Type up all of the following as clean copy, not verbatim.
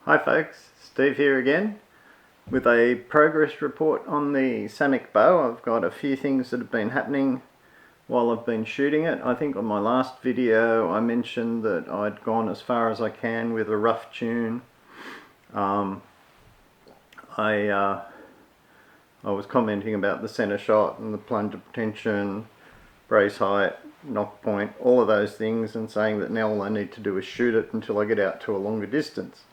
Hi folks, Steve here again with a progress report on the Samick bow. I've got a few things that have been happening while I've been shooting it. I think on my last video I mentioned that I'd gone as far as I can with a rough tune. I was commenting about the center shot and the plunger tension, brace height, knock point, all of those things, and saying that now all I need to do is shoot it until I get out to a longer distance.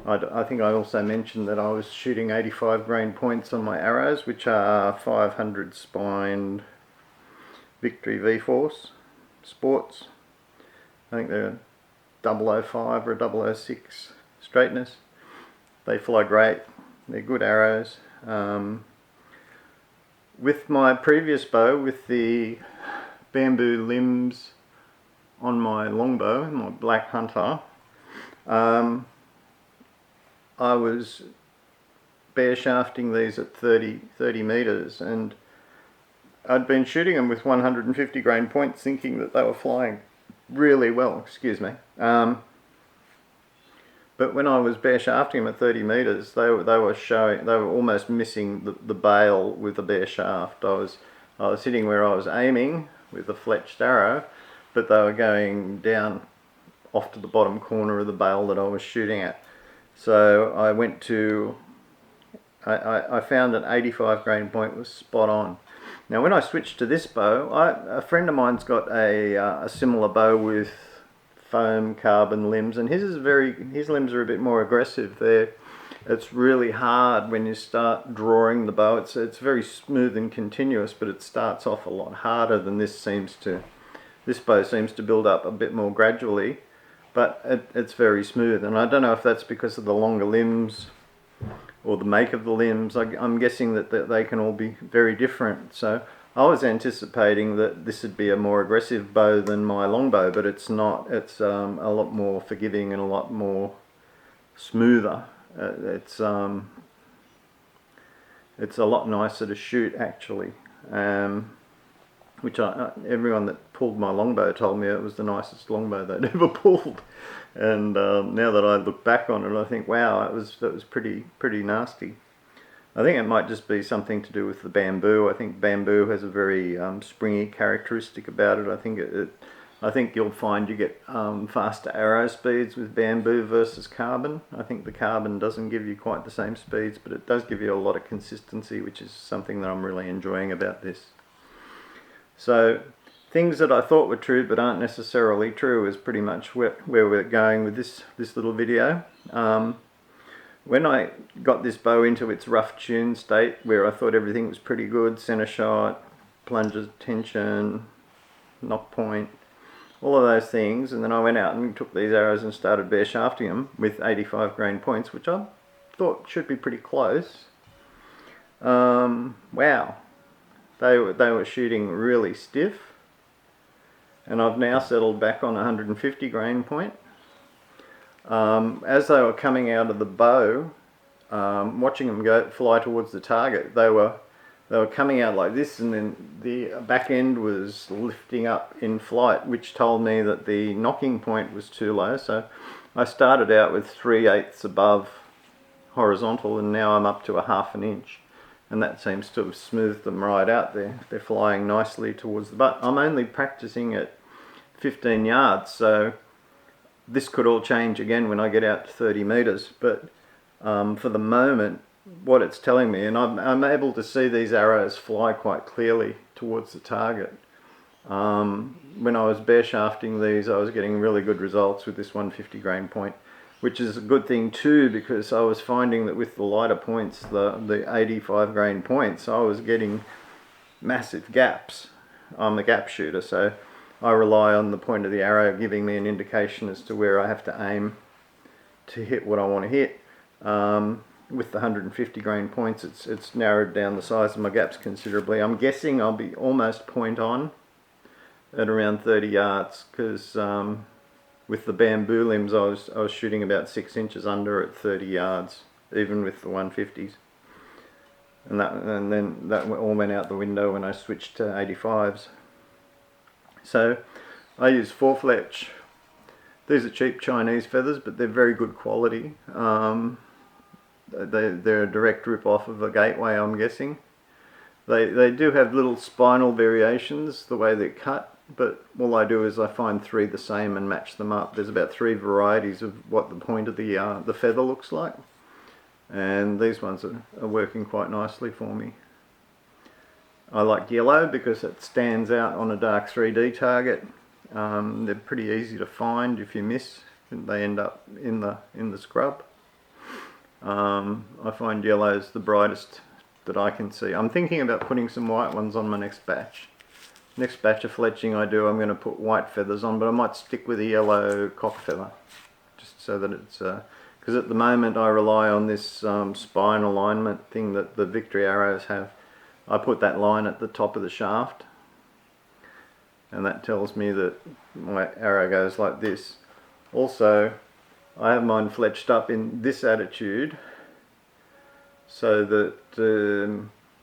I think I also mentioned that I was shooting 85 grain points on my arrows, which are 500 spined Victory V-Force Sports. I think they're 005 or 006 straightness. They fly great, they're good arrows. With my previous bow, with the bamboo limbs on my longbow, my Black Hunter, I was bare shafting these at 30 meters, and I'd been shooting them with 150 grain points thinking that they were flying really well, excuse me. But when I was bare shafting them at 30 meters, they were almost missing the bail with the bare shaft. I was hitting where I was aiming with a fletched arrow, but they were going down off to the bottom corner of the bail that I was shooting at. So I went to, I found that 85 grain point was spot on. Now when I switched to this bow, a friend of mine's got a similar bow with foam carbon limbs, and his limbs are a bit more aggressive. It's really hard when you start drawing the bow. It's very smooth and continuous, but it starts off a lot harder than this seems to. This bow seems to build up a bit more gradually, but it's very smooth, and I don't know if that's because of the longer limbs or the make of the limbs. I'm guessing that they can all be very different. So I was anticipating that this would be a more aggressive bow than my longbow, but it's not. It's a lot more forgiving and a lot more smoother. It's a lot nicer to shoot actually. Which everyone that pulled my longbow told me it was the nicest longbow they'd ever pulled. And now that I look back on it, I think, wow, that was pretty nasty. I think it might just be something to do with the bamboo. I think bamboo has a very springy characteristic about it. I think you'll find you get faster arrow speeds with bamboo versus carbon. I think the carbon doesn't give you quite the same speeds, but it does give you a lot of consistency, which is something that I'm really enjoying about this. So things that I thought were true but aren't necessarily true is pretty much where we're going with this little video. When I got this bow into its rough tune state, where I thought everything was pretty good, center shot, plunger tension, knock point, all of those things, and then I went out and took these arrows and started bare shafting them with 85 grain points, which I thought should be pretty close. Wow. They were shooting really stiff, and I've now settled back on 150 grain point. As they were coming out of the bow, watching them fly towards the target, they were coming out like this, and then the back end was lifting up in flight, which told me that the knocking point was too low. So I started out with 3/8 above horizontal, and now I'm up to a ½ an inch. And that seems to have smoothed them right out there. They're flying nicely towards the butt. I'm only practicing at 15 yards, so this could all change again when I get out to 30 meters. But for the moment, what it's telling me, and I'm able to see these arrows fly quite clearly towards the target. When I was bare shafting these, I was getting really good results with this 150 grain point, which is a good thing too, because I was finding that with the lighter points, the 85 grain points, I was getting massive gaps. I'm a gap shooter, so I rely on the point of the arrow giving me an indication as to where I have to aim to hit what I want to hit. With the 150 grain points, it's narrowed down the size of my gaps considerably. I'm guessing I'll be almost point on at around 30 yards, because with the bamboo limbs, I was shooting about 6 inches under at 30 yards, even with the 150s. And then that all went out the window when I switched to 85s. So I use 4 Fletch These are cheap Chinese feathers, but they're very good quality. They're a direct rip-off of a Gateway, I'm guessing. They do have little spinal variations the way they're cut, but all I do is I find 3 the same and match them up. There's about 3 varieties of what the point of the feather looks like, and these ones are working quite nicely for me. I like yellow because it stands out on a dark 3D target. They're pretty easy to find. If you miss, they end up in the scrub. I find yellow's the brightest that I can see. I'm thinking about putting some white ones on my next batch. Next batch of fletching I do, I'm going to put white feathers on, but I might stick with a yellow cock feather, just so that it's, because at the moment I rely on this spine alignment thing that the Victory arrows have. I put that line at the top of the shaft, and that tells me that my arrow goes like this. Also, I have mine fletched up in this attitude, so that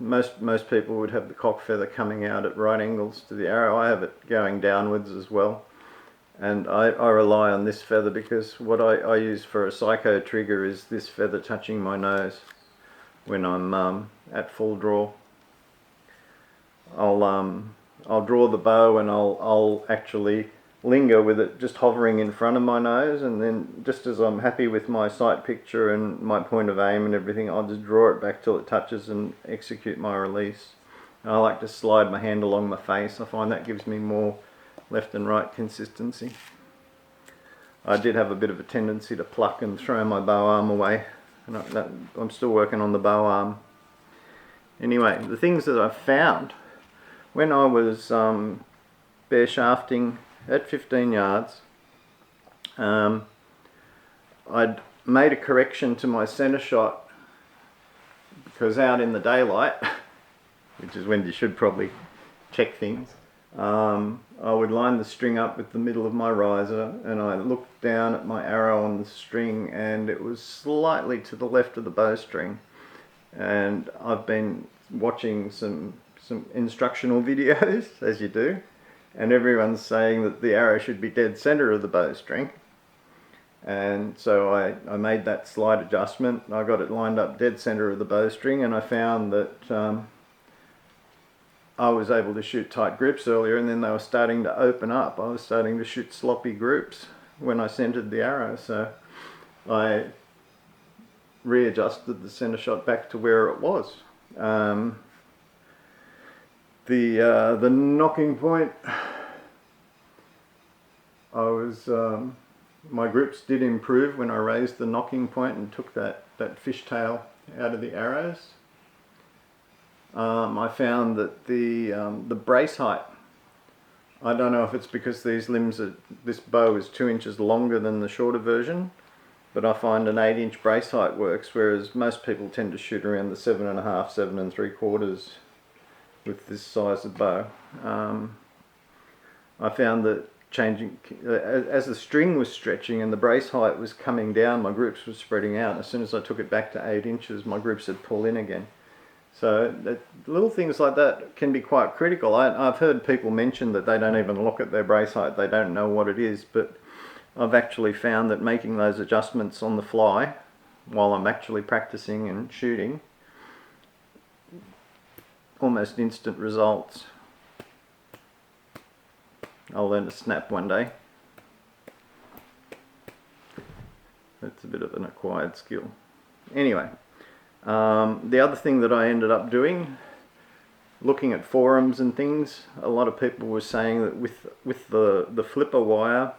most people would have the cock feather coming out at right angles to the arrow. I have it going downwards as well, and I rely on this feather because what I use for a psycho trigger is this feather touching my nose when I'm at full draw. I'll draw the bow and I'll actually linger with it just hovering in front of my nose, and then just as I'm happy with my sight picture and my point of aim and everything, I'll just draw it back till it touches and execute my release. And I like to slide my hand along my face. I find that gives me more left and right consistency. I did have a bit of a tendency to pluck and throw my bow arm away, and I'm still working on the bow arm. Anyway, the things that I've found when I was bare shafting at 15 yards, I'd made a correction to my centre shot, because out in the daylight, which is when you should probably check things, I would line the string up with the middle of my riser, and I looked down at my arrow on the string and it was slightly to the left of the bowstring. And I've been watching some instructional videos, as you do, and everyone's saying that the arrow should be dead center of the bowstring, and so I made that slight adjustment. I got it lined up dead center of the bowstring, and I found that I was able to shoot tight grips earlier, and then they were starting to open up. I was starting to shoot sloppy groups when I centered the arrow, so I readjusted the center shot back to where it was. The knocking point, my grips did improve when I raised the knocking point and took that fishtail out of the arrows. I found that the brace height, I don't know if it's because this bow is 2 inches longer than the shorter version, but I find an 8-inch brace height works, whereas most people tend to shoot around the 7.5, 7 3/4 with this size of bow. I found that changing, as the string was stretching and the brace height was coming down, my grips were spreading out. As soon as I took it back to 8 inches, my grips would pull in again. So little things like that can be quite critical. I've heard people mention that they don't even look at their brace height, they don't know what it is, but I've actually found that making those adjustments on the fly while I'm actually practicing and shooting, almost instant results. I'll learn to snap one day. That's a bit of an acquired skill. Anyway, the other thing that I ended up doing, looking at forums and things, a lot of people were saying that with the flipper wire,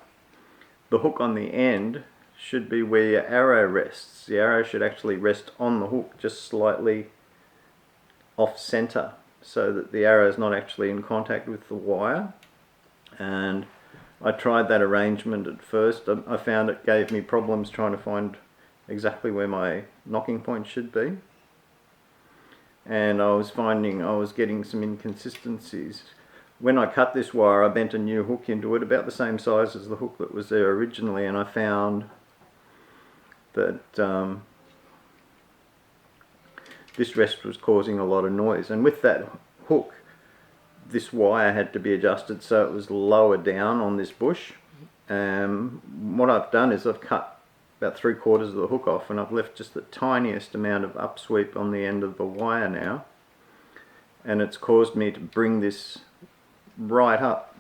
the hook on the end should be where your arrow rests. The arrow should actually rest on the hook, just slightly off center, so that the arrow is not actually in contact with the wire. And I tried that arrangement at first. I found it gave me problems trying to find exactly where my knocking point should be, and I was finding I was getting some inconsistencies. When I cut this wire, I bent a new hook into it about the same size as the hook that was there originally, and I found that this rest was causing a lot of noise, and with that hook this wire had to be adjusted so it was lower down on this bush, What I've done is I've cut about 3/4 of the hook off, and I've left just the tiniest amount of upsweep on the end of the wire now, and it's caused me to bring this right up.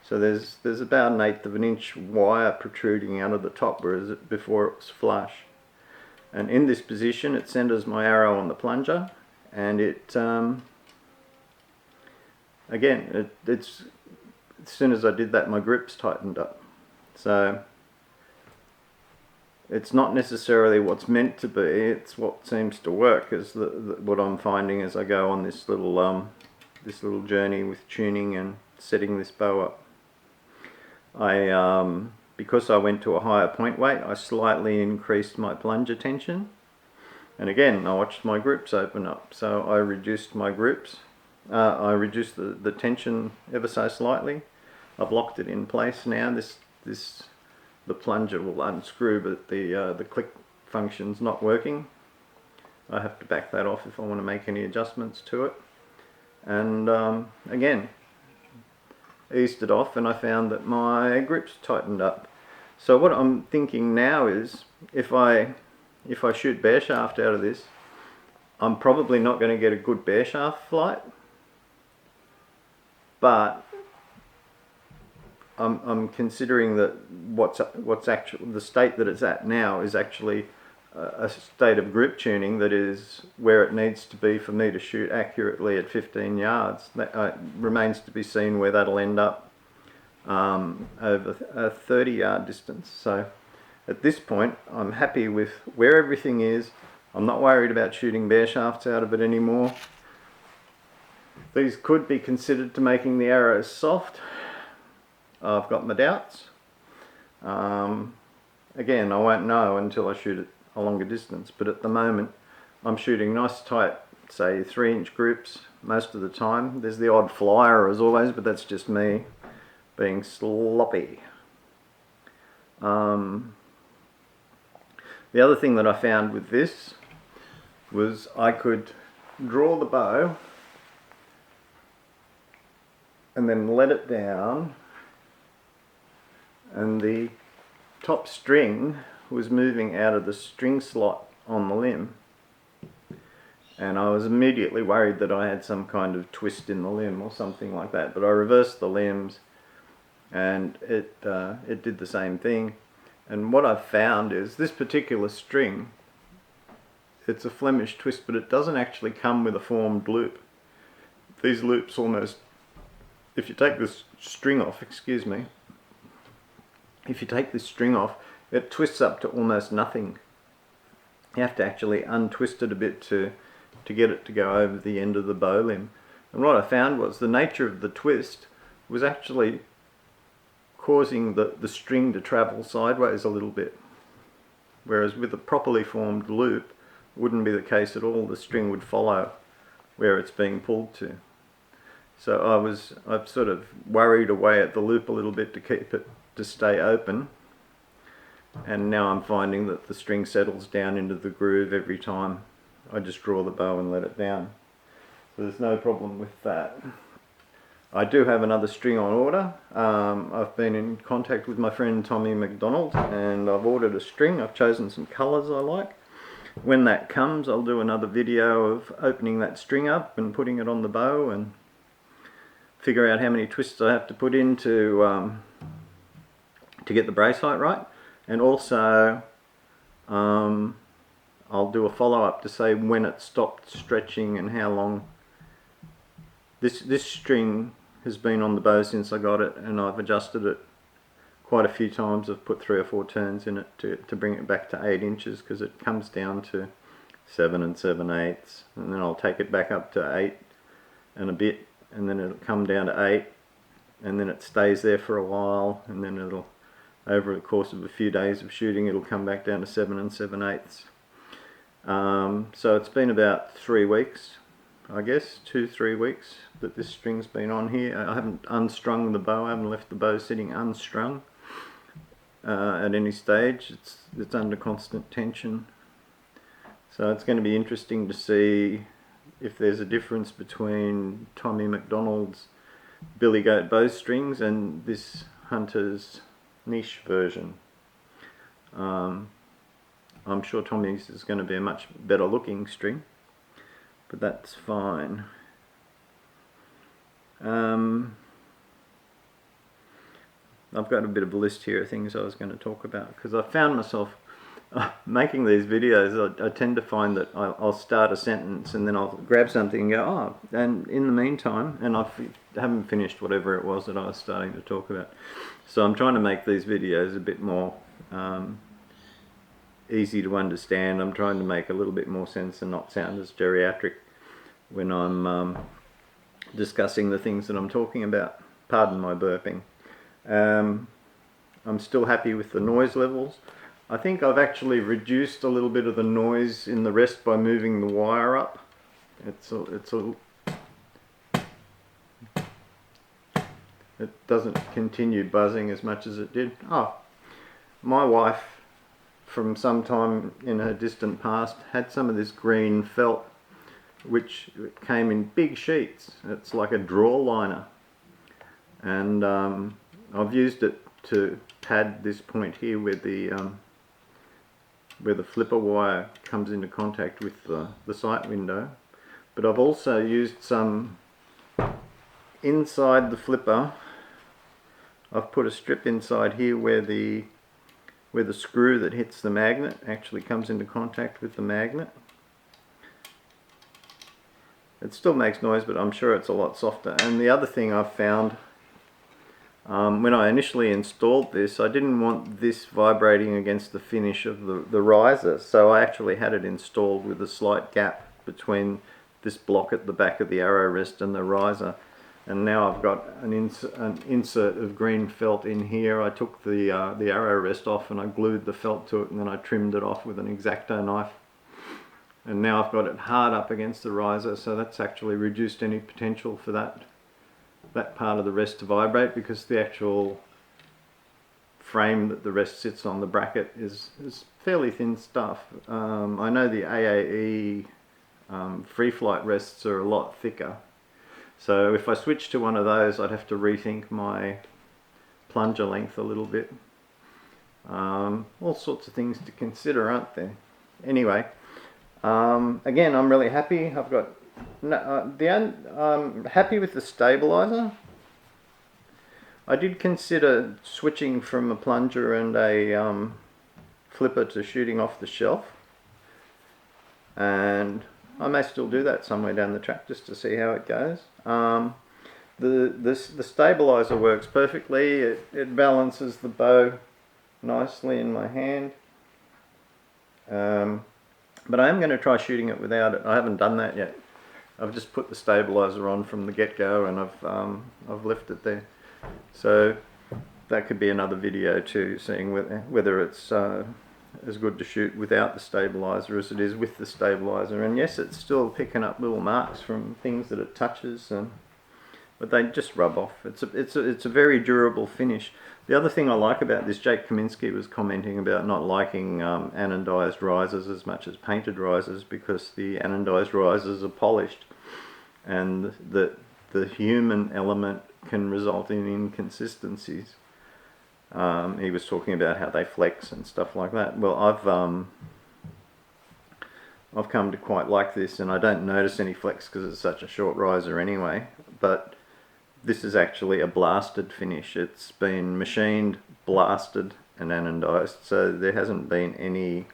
So there's about 1/8 of an inch wire protruding out of the top, whereas before it was flush. And in this position it centers my arrow on the plunger, and it again, it's as soon as I did that, my grips tightened up. So it's not necessarily what's meant to be, it's what seems to work, is what I'm finding as I go on this little journey with tuning and setting this bow up. Because I went to a higher point weight, I slightly increased my plunger tension, and again I watched my grips open up, so I reduced my grips. I reduced the tension ever so slightly. I've locked it in place now. The plunger will unscrew, but the click function's not working. I have to back that off if I want to make any adjustments to it. And again, eased it off, and I found that my grips tightened up. So what I'm thinking now is, if I shoot bare shaft out of this, I'm probably not going to get a good bare shaft flight, but I'm considering that what's actually the state that it's at now is actually a state of grip tuning that is where it needs to be for me to shoot accurately at 15 yards. That remains to be seen where that'll end up over a 30-yard distance. So at this point I'm happy with where everything is. I'm not worried about shooting bare shafts out of it anymore. These could be considered to making the arrows soft. I've got my doubts. Again, I won't know until I shoot it a longer distance, but at the moment I'm shooting nice tight, say 3-inch grips most of the time. There's the odd flyer as always, but that's just me being sloppy. The other thing that I found with this was I could draw the bow and then let it down, and the top string was moving out of the string slot on the limb, and I was immediately worried that I had some kind of twist in the limb or something like that, but I reversed the limbs and it did the same thing. And what I've found is this particular string, it's a Flemish twist, but it doesn't actually come with a formed loop. These loops almost, if you take this string off, excuse me, if you take this string off, it twists up to almost nothing. You have to actually untwist it a bit to get it to go over the end of the bow limb. And what I found was the nature of the twist was actually causing the string to travel sideways a little bit. Whereas with a properly formed loop, it wouldn't be the case at all. The string would follow where it's being pulled to. So I've sort of worried away at the loop a little bit to keep it to stay open, and now I'm finding that the string settles down into the groove every time I just draw the bow and let it down. So there's no problem with that. I do have another string on order. I've been in contact with my friend Tommy McDonald, and I've ordered a string. I've chosen some colours I like. When that comes, I'll do another video of opening that string up and putting it on the bow and figure out how many twists I have to put in to get the brace height right. And also I'll do a follow-up to say when it stopped stretching and how long. This string has been on the bow since I got it, and I've adjusted it quite a few times. I've put 3 or 4 turns in it to bring it back to 8 inches, because it comes down to 7 7/8, and then I'll take it back up to 8 and a bit, and then it'll come down to 8, and then it stays there for a while, and then it'll, over the course of a few days of shooting, it'll come back down to 7 7/8. So it's been about 3 weeks, I guess, 2-3 weeks that this string's been on here. I haven't unstrung the bow. I haven't left the bow sitting unstrung at any stage. It's under constant tension. So it's going to be interesting to see if there's a difference between Tommy McDonald's Billy Goat bowstrings and this Hunter's niche version. I'm sure Tommy's is going to be a much better looking string, but that's fine. I've got a bit of a list here of things I was going to talk about, because I found myself making these videos. I tend to find that I'll start a sentence and then I'll grab something and go, oh, and in the meantime, and I haven't finished whatever it was that I was starting to talk about. So I'm trying to make these videos a bit more easy to understand. I'm trying to make a little bit more sense and not sound as geriatric when I'm discussing the things that I'm talking about. Pardon my burping. I'm still happy with the noise levels. I think I've actually reduced a little bit of the noise in the rest by moving the wire up. It doesn't continue buzzing as much as it did. Oh, my wife, from some time in her distant past, had some of this green felt which came in big sheets. It's like a drawer liner, and I've used it to pad this point here where the flipper wire comes into contact with the sight window. But I've also used some inside the flipper. I've put a strip inside here where the screw that hits the magnet actually comes into contact with the magnet. It still makes noise, but I'm sure it's a lot softer. And the other thing I've found, when I initially installed this, I didn't want this vibrating against the finish of the riser, so I actually had it installed with a slight gap between this block at the back of the arrow rest and the riser. And now I've got an insert of green felt in here. I took the arrow rest off and I glued the felt to it, and then I trimmed it off with an X-Acto knife. And now I've got it hard up against the riser, so that's actually reduced any potential for that part of the rest to vibrate, because the actual frame that the rest sits on, the bracket, is fairly thin stuff. I know the AAE free flight rests are a lot thicker. So if I switch to one of those, I'd have to rethink my plunger length a little bit. All sorts of things to consider, aren't there? Anyway, again, I'm really happy. I've got I'm happy with the stabilizer. I did consider switching from a plunger and a flipper to shooting off the shelf, and I may still do that somewhere down the track just to see how it goes. The stabilizer works perfectly. It balances the bow nicely in my hand. But I am going to try shooting it without it. I haven't done that yet. I've just put the stabilizer on from the get-go, and I've left it there. So that could be another video too, seeing whether it's as good to shoot without the stabilizer as it is with the stabilizer. And yes, it's still picking up little marks from things that it touches, but they just rub off. It's a very durable finish. The other thing I like about this, Jake Kaminsky was commenting about not liking anodized risers as much as painted risers, because the anodized risers are polished, and the human element can result in inconsistencies. He was talking about how they flex and stuff like that. Well, I've come to quite like this, and I don't notice any flex because it's such a short riser anyway. But this is actually a blasted finish. It's been machined, blasted, and anodized, so there hasn't been any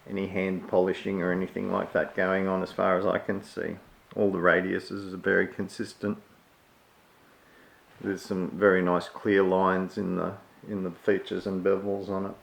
hand polishing or anything like that going on as far as I can see. All the radiuses are very consistent. There's some very nice clear lines in the features and bevels on it.